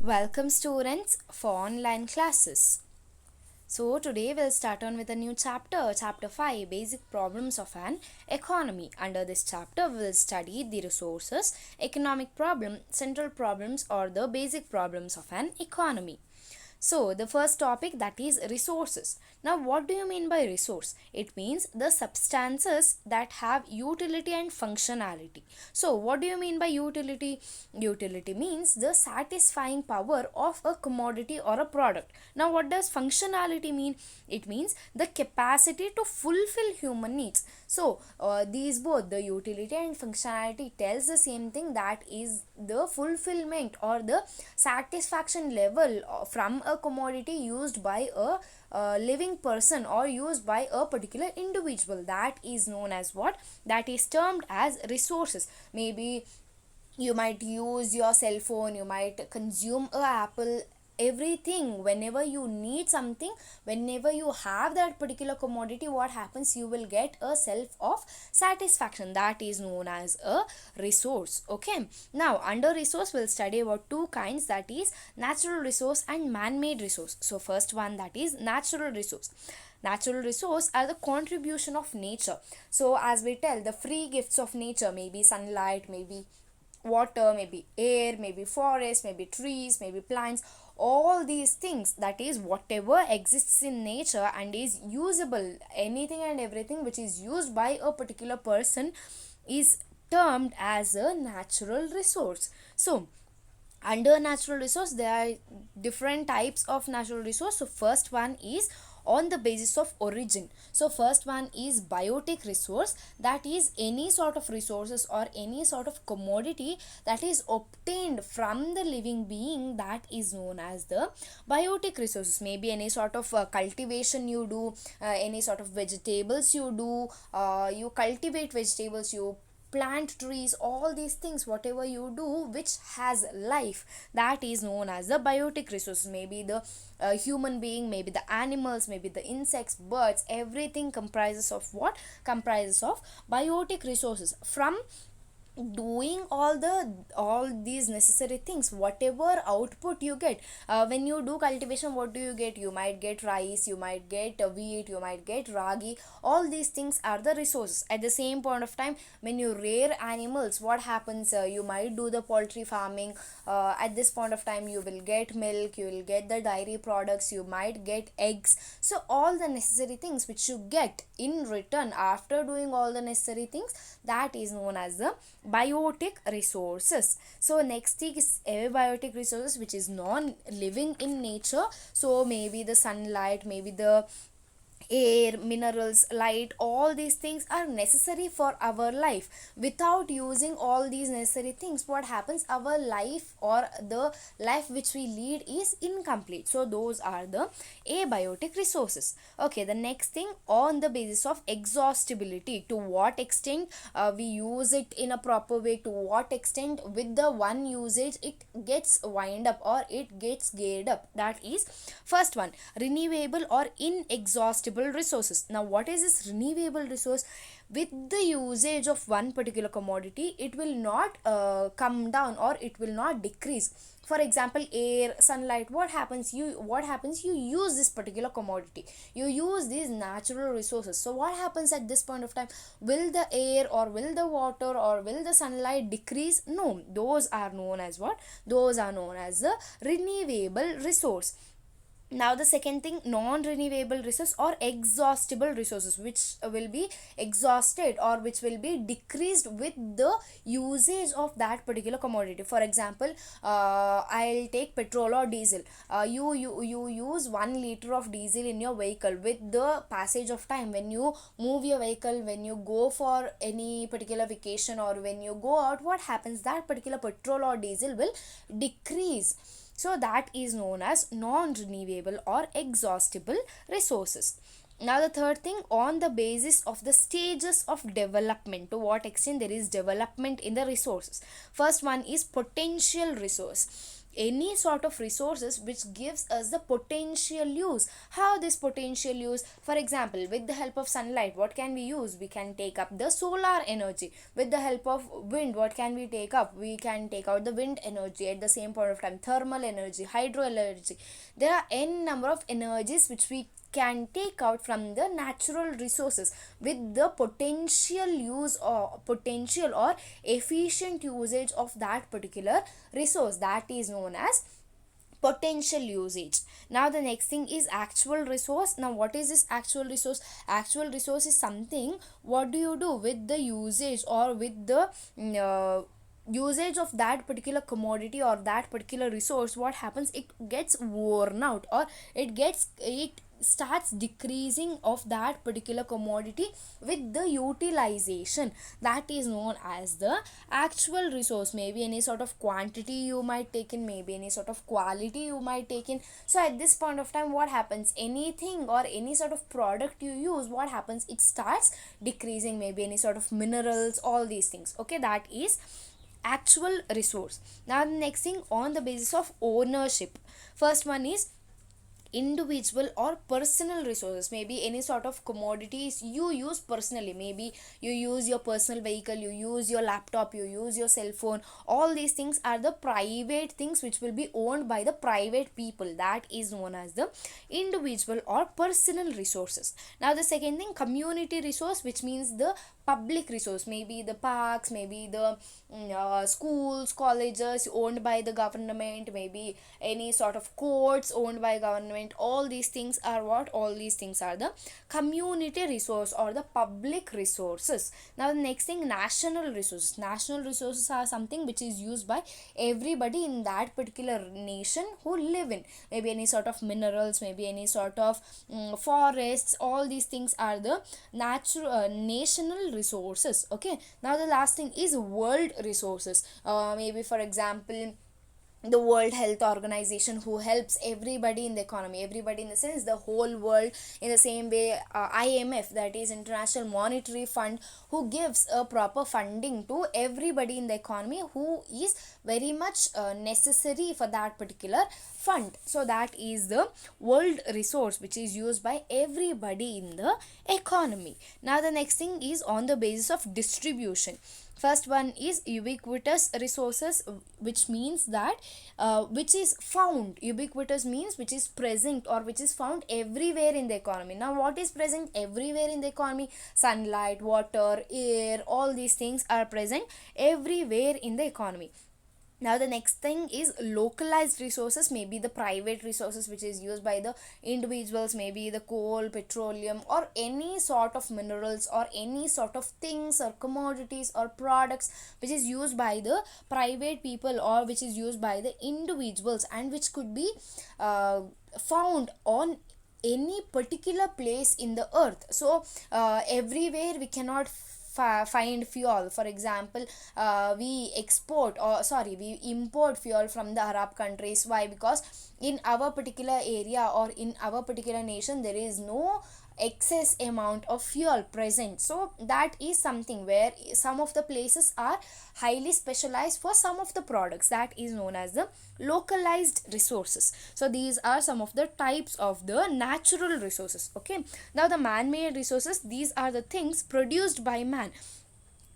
Welcome students for online classes. So today we'll start on with a new chapter, chapter 5, basic problems of an economy. Under this chapter we'll study the resources, economic problem, central problems or the basic problems of an economy. So the first topic, that is resources. Now what do you mean by resource? It means the substances that have utility and functionality. So what do you mean by utility? Utility means the satisfying power of a commodity or a product. Now what does functionality mean? It means the capacity to fulfill human needs. So these both, the utility and functionality, tells the same thing, that is the fulfillment or the satisfaction level from a commodity used by a living person or used by a particular individual. That is known as what? That is termed as resources. Maybe you might use your cell phone, you might consume a apple, everything. Whenever you need something, whenever you have that particular commodity, what happens? You will get a self of satisfaction. That is known as a resource. Okay, now under resource we'll study about two kinds, that is natural resource and man-made resource. So first one, that is natural resource. Natural resource are the contribution of nature. So as we tell, the free gifts of nature, maybe sunlight, maybe water, maybe air, maybe forest, maybe trees, maybe plants, all these things, that is whatever exists in nature and is usable, anything and everything which is used by a particular person is termed as a natural resource. So under natural resource there are different types of natural resource. So first one is on the basis of origin. So first one is biotic resource, that is any sort of resources or any sort of commodity that is obtained from the living being, that is known as the biotic resources. Maybe any sort of cultivation you do, any sort of vegetables you do, you cultivate vegetables, you plant trees, all these things, whatever you do which has life, that is known as the biotic resources. Maybe the human being, maybe the animals, maybe the insects, birds, everything comprises of what? Comprises of biotic resources. From doing all these necessary things, whatever output you get, when you do cultivation, what do you get? You might get rice, you might get wheat, you might get ragi. All these things are the resources. At the same point of time, when you rear animals, what happens? You might do the poultry farming. At this point of time, you will get milk, you will get the dairy products, you might get eggs. So all the necessary things which you get in return after doing all the necessary things, that is known as the biotic resources. So next thing is abiotic resources, which is non-living in nature. So maybe the sunlight, maybe the air, minerals, light, all these things are necessary for our life. Without using all these necessary things, what happens? Our life or the life which we lead is incomplete. So those are the abiotic resources. Okay, the next thing, on the basis of exhaustibility, to what extent we use it in a proper way, to what extent with the one usage it gets wind up or it gets geared up. That is first one, renewable or inexhaustible resources. Now what is this renewable resource? With the usage of one particular commodity, it will not come down or it will not decrease. For example, air, sunlight, what happens? You use this particular commodity, you use these natural resources. So what happens at this point of time? Will the air or will the water or will the sunlight decrease? No, those are known as what? Those are known as the renewable resource. Now the second thing, non-renewable resource or exhaustible resources, which will be exhausted or which will be decreased with the usage of that particular commodity. For example, I'll take petrol or diesel. You use 1 liter of diesel in your vehicle. With the passage of time, when you move your vehicle, when you go for any particular vacation or when you go out, what happens? That particular petrol or diesel will decrease. So that is known as non-renewable or exhaustible resources. Now the third thing, on the basis of the stages of development, to what extent there is development in the resources. First one is potential resource. any sort of resources which gives us the potential use. How this potential use? For example, with the help of sunlight, what can we use? We can take up the solar energy. With the help of wind, what can we take up? We can take out the wind energy. At the same point of time, thermal energy, hydro energy. There are n number of energies which we can take out from the natural resources with the potential or efficient usage of that particular resource, that is known as potential usage. Now the next thing is actual resource. Now what is this actual resource? Actual resource is something, what do you do with the usage or with the usage of that particular commodity or that particular resource. What happens? It gets worn out, or it starts decreasing of that particular commodity with the utilization. That is known as the actual resource. Maybe any sort of quantity you might take in, maybe any sort of quality you might take in. So at this point of time, what happens? Anything or any sort of product you use, what happens? It starts decreasing. Maybe any sort of minerals, all these things. Okay, that is actual resource. Now the next thing, on the basis of ownership. First one is individual or personal resources. Maybe any sort of commodities you use personally. Maybe you use your personal vehicle, you use your laptop, you use your cell phone. All these things are the private things which will be owned by the private people. That is known as the individual or personal resources. Now the second thing, community resource, which means the public resource. Maybe the parks, maybe the schools, colleges owned by the government, maybe any sort of courts owned by government. All these things are what? All these things are the community resource or the public resources. Now the next thing, national resources. National resources are something which is used by everybody in that particular nation who live in. Maybe any sort of minerals, maybe any sort of forests. All these things are the national resources. Okay, now the last thing is world resources. Maybe for example, the World Health Organization, who helps everybody in the economy, everybody in the sense the whole world. In the same way, IMF, that is International Monetary Fund, who gives a proper funding to everybody in the economy who is very much necessary for that particular fund. So that is the world resource which is used by everybody in the economy. Now the next thing is on the basis of distribution. First one is ubiquitous resources, which means that which is found. Ubiquitous means which is present or which is found everywhere in the economy. Now what is present everywhere in the economy? Sunlight, water, air, all these things are present everywhere in the economy. Now the next thing is localized resources. Maybe the private resources which is used by the individuals, maybe the coal, petroleum, or any sort of minerals or any sort of things or commodities or products which is used by the private people or which is used by the individuals, and which could be found on any particular place in the earth. So everywhere we cannot find fuel. For example, we import fuel from the Arab countries. Why? Because in our particular area or in our particular nation there is no excess amount of fuel present. So that is something where some of the places are highly specialized for some of the products. That is known as the localized resources. So these are some of the types of the natural resources. Okay, now the man-made resources, these are the things produced by man.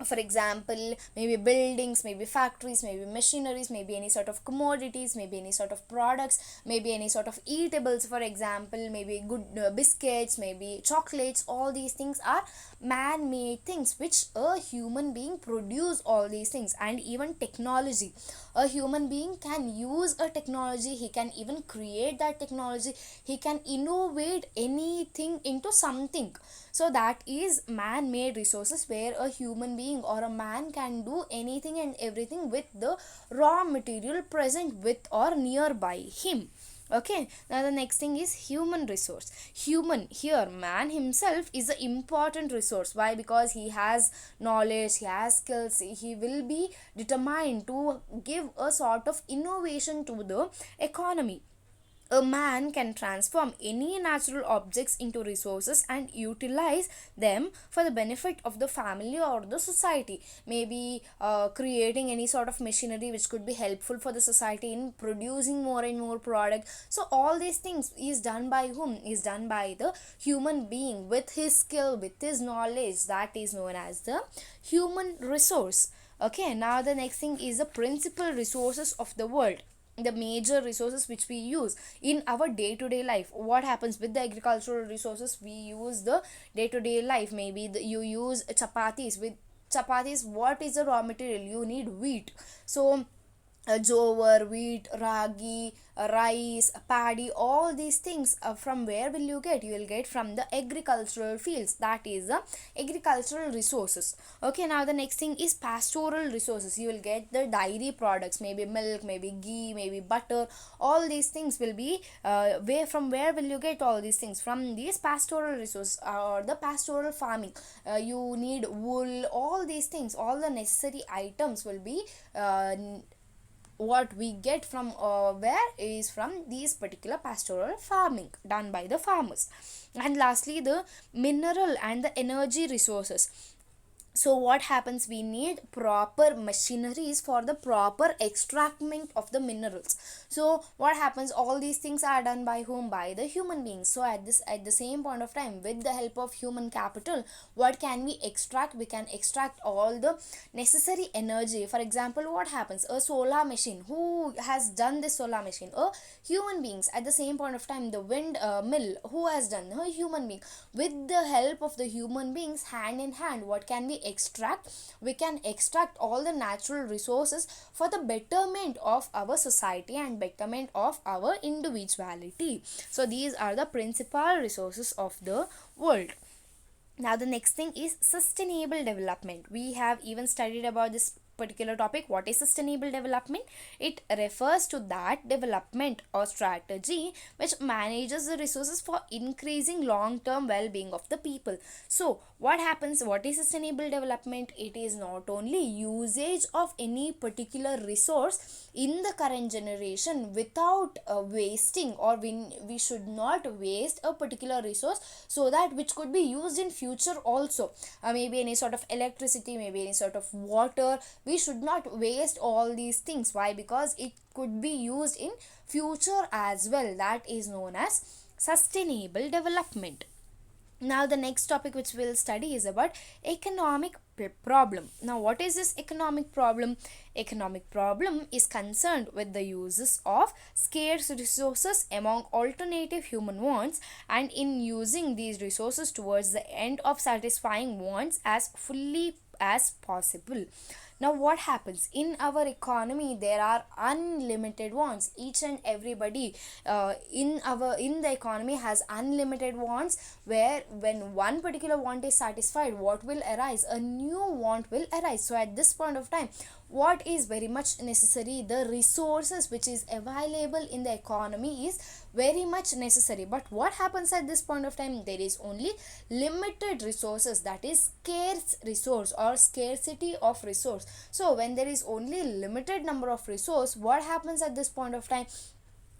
For example, maybe buildings, maybe factories, maybe machineries, maybe any sort of commodities, maybe any sort of products, maybe any sort of eatables. For example, maybe good biscuits, maybe chocolates. All these things are man-made things which a human being produce. All these things. And even technology, a human being can use a technology, he can even create that technology, he can innovate anything into something. So that is man-made resources, where a human being or a man can do anything and everything with the raw material present with or nearby him. Okay, now the next thing is human resource. Human, here man himself is an important resource. Why? Because he has knowledge, he has skills, he will be determined to give a sort of innovation to the economy. A man can transform any natural objects into resources and utilize them for the benefit of the family or the society. Maybe creating any sort of machinery which could be helpful for the society in producing more and more product. So all these things is done by whom? Is done by the human being with his skill, with his knowledge. That is known as the human resource. Okay, now the next thing is the principal resources of the world, the major resources which we use in our day to day life. What happens with the agricultural resources? We use the day to day life. Maybe you use chapatis. With chapatis, what is the raw material? You need wheat. So jowar, wheat, ragi, rice, paddy, all these things, from where will you get? You will get from the agricultural fields. That is the agricultural resources. Okay, now the next thing is pastoral resources. You will get the dairy products, maybe milk, maybe ghee, maybe butter. All these things will be from where will you get all these things? From these pastoral resources or the pastoral farming. You need wool, all these things, all the necessary items will be what we get from where is from these particular pastoral farming done by the farmers. And lastly, the mineral and the energy resources. So what happens? We need proper machineries for the proper extractment of the minerals. So what happens? All these things are done by whom? By the human beings. So at the same point of time, with the help of human capital, what can we extract? We can extract all the necessary energy. For example, what happens? A solar machine. Who has done this solar machine? A human beings. At the same point of time, the wind mill. Who has done? A human being. With the help of the human beings, hand in hand, what can we extract? We can extract all the natural resources for the betterment of our society and betterment of our individuality. So these are the principal resources of the world. Now the next thing is sustainable development. We have even studied about this particular topic. What is sustainable development? It refers to that development or strategy which manages the resources for increasing long term well being of the people. So what happens? What is sustainable development? It is not only usage of any particular resource in the current generation without wasting, or we should not waste a particular resource, so that which could be used in future also. Maybe any sort of electricity, maybe any sort of water. We should not waste all these things. Why? Because it could be used in future as well. That is known as sustainable development. Now the next topic which we'll study is about economic problem. Now what is this economic problem? Economic problem is concerned with the uses of scarce resources among alternative human wants, and in using these resources towards the end of satisfying wants as fully as possible. Now what happens in our economy? There are unlimited wants. Each and everybody in the economy has unlimited wants, where when one particular want is satisfied, what will arise? A new want will arise. So at this point of time, what is very much necessary? The resources which is available in the economy is very much necessary. But what happens at this point of time? There is only limited resources, that is scarce resource or scarcity of resource. So when there is only limited number of resource, what happens at this point of time?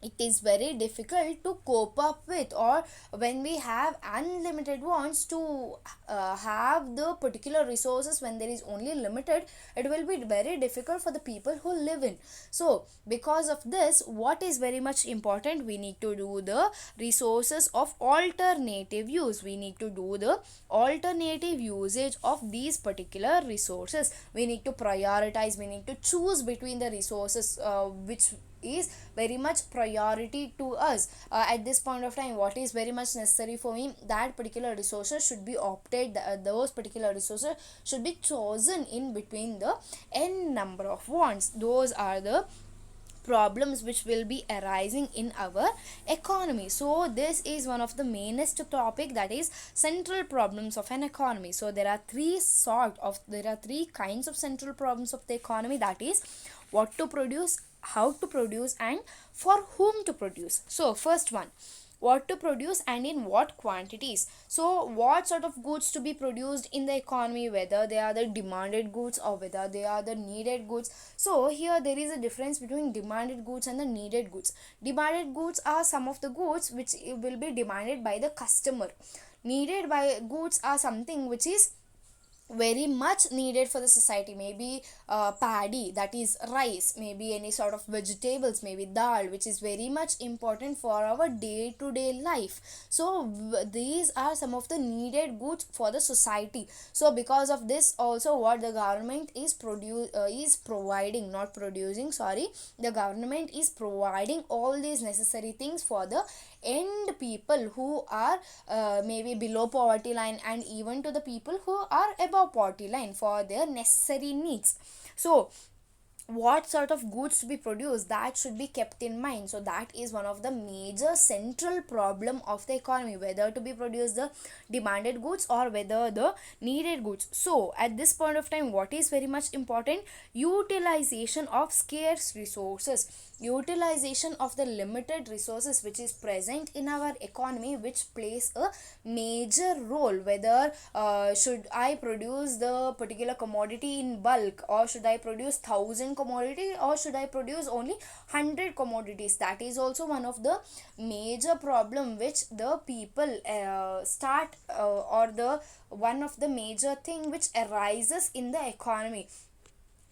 It is very difficult to cope up with, or when we have unlimited wants to have the particular resources, when there is only limited, it will be very difficult for the people who live in. So because of this, what is very much important? We need to do the resources of alternative use. We need to do the alternative usage of these particular resources. We need to prioritize. We need to choose between the resources which is very much priority to us. At this point of time, what is very much necessary for me? That particular resources should be opted, those particular resources should be chosen in between the n number of wants. Those are the problems which will be arising in our economy. So this is one of the mainest topic, that is central problems of an economy. So there are three kinds of central problems of the economy, that is what to produce, how to produce, and for whom to produce. So first one, what to produce and in what quantities. So what sort of goods to be produced in the economy, whether they are the demanded goods or whether they are the needed goods. So here there is a difference between demanded goods and the needed goods. Demanded goods are some of the goods which will be demanded by the customer. Needed by goods are something which is very much needed for the society. Maybe paddy, that is rice, maybe any sort of vegetables, maybe dal, which is very much important for our day to day life. So these are some of the needed goods for the society. So because of this also, what the government is providing, not producing, sorry, the government is providing all these necessary things for the end people who are maybe below poverty line, and even to the people who are above poverty line for their necessary needs. So what sort of goods to be produced, that should be kept in mind. So that is one of the major central problem of the economy, whether to be produced the demanded goods or whether the needed goods. So at this point of time, what is very much important? Utilization of scarce resources, utilization of the limited resources which is present in our economy, which plays a major role. Whether should I produce the particular commodity in bulk, or should I produce 1,000 commodity, or should I produce only 100 commodities? That is also one of the major problem which the people start or the one of the major thing which arises in the economy.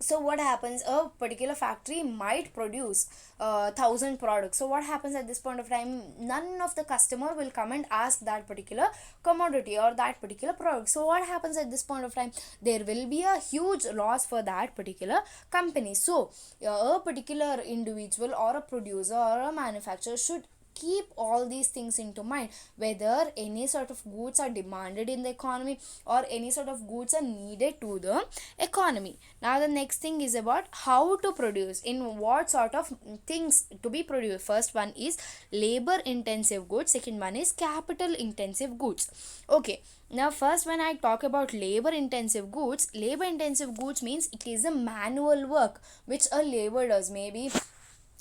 So what happens, a particular factory might produce 1,000 products. So what happens at this point of time, none of the customer will come and ask that particular commodity or that particular product. So what happens at this point of time, there will be a huge loss for that particular company. So a particular individual or a producer or a manufacturer should keep all these things into mind, whether any sort of goods are demanded in the economy or any sort of goods are needed to the economy. Now the next thing is about how to produce, in what sort of things to be produced. First one is labor intensive goods, second one is capital intensive goods. Okay, now first when I talk about labor intensive goods, labor intensive goods means it is a manual work which a labor does. Maybe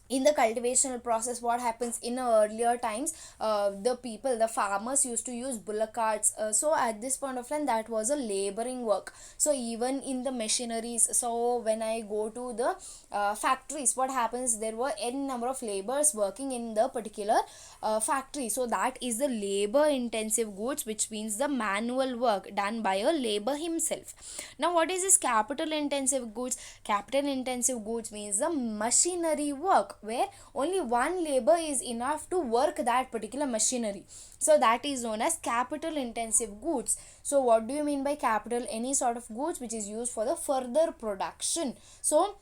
in the cultivational process, what happens in earlier times, the farmers used to use bullock carts. So at this point of time, that was a laboring work. So even in the machineries, so when I go to the factories, what happens, there were n number of laborers working in the particular factory. So that is the labor intensive goods, which means the manual work done by a labor himself. Now what is this capital intensive goods? Capital intensive goods means the machinery work, where only one labor is enough to work that particular machinery. So that is known as capital intensive goods. So what do you mean by capital? Any sort of goods which is used for the further production. So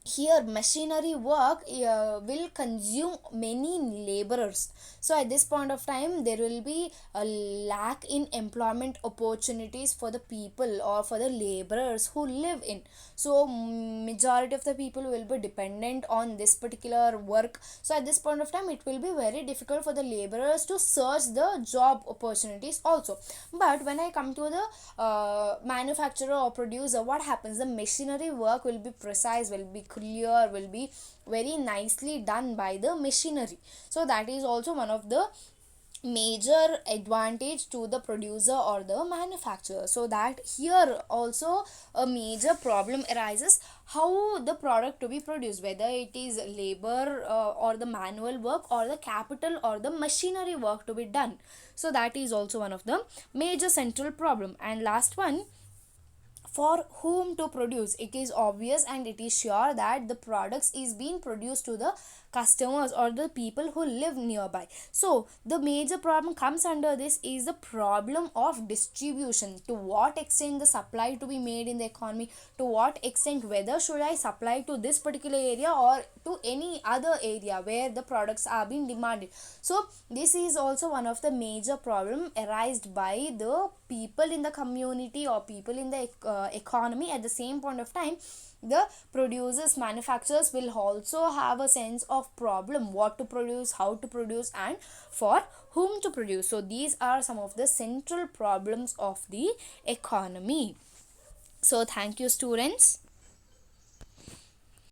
here machinery work will consume many laborers. So at this point of time, there will be a lack in employment opportunities for the people or for the laborers who live in. So majority of the people will be dependent on this particular work. So at this point of time, it will be very difficult for the laborers to search the job opportunities also. But when I come to the manufacturer or producer, what happens, the machinery work will be precise, will be clear, will be very nicely done by the machinery. So that is also one of the major advantage to the producer or the manufacturer. So that here also a major problem arises, how the product to be produced, whether it is labor or the manual work or the capital or the machinery work to be done. So that is also one of the major central problem. And last one, for whom to produce. It is obvious and it is sure that the products is being produced to the customers or the people who live nearby. So the major problem comes under this is the problem of distribution. To what extent the supply to be made in the economy, to what extent, whether should I supply to this particular area or to any other area where the products are being demanded. So this is also one of the major problem arised by the people in the community or people in the economy. At the same point of time, the producers, manufacturers will also have a sense of problem, what to produce, how to produce, and for whom to produce. So these are some of the central problems of the economy. So thank you, students.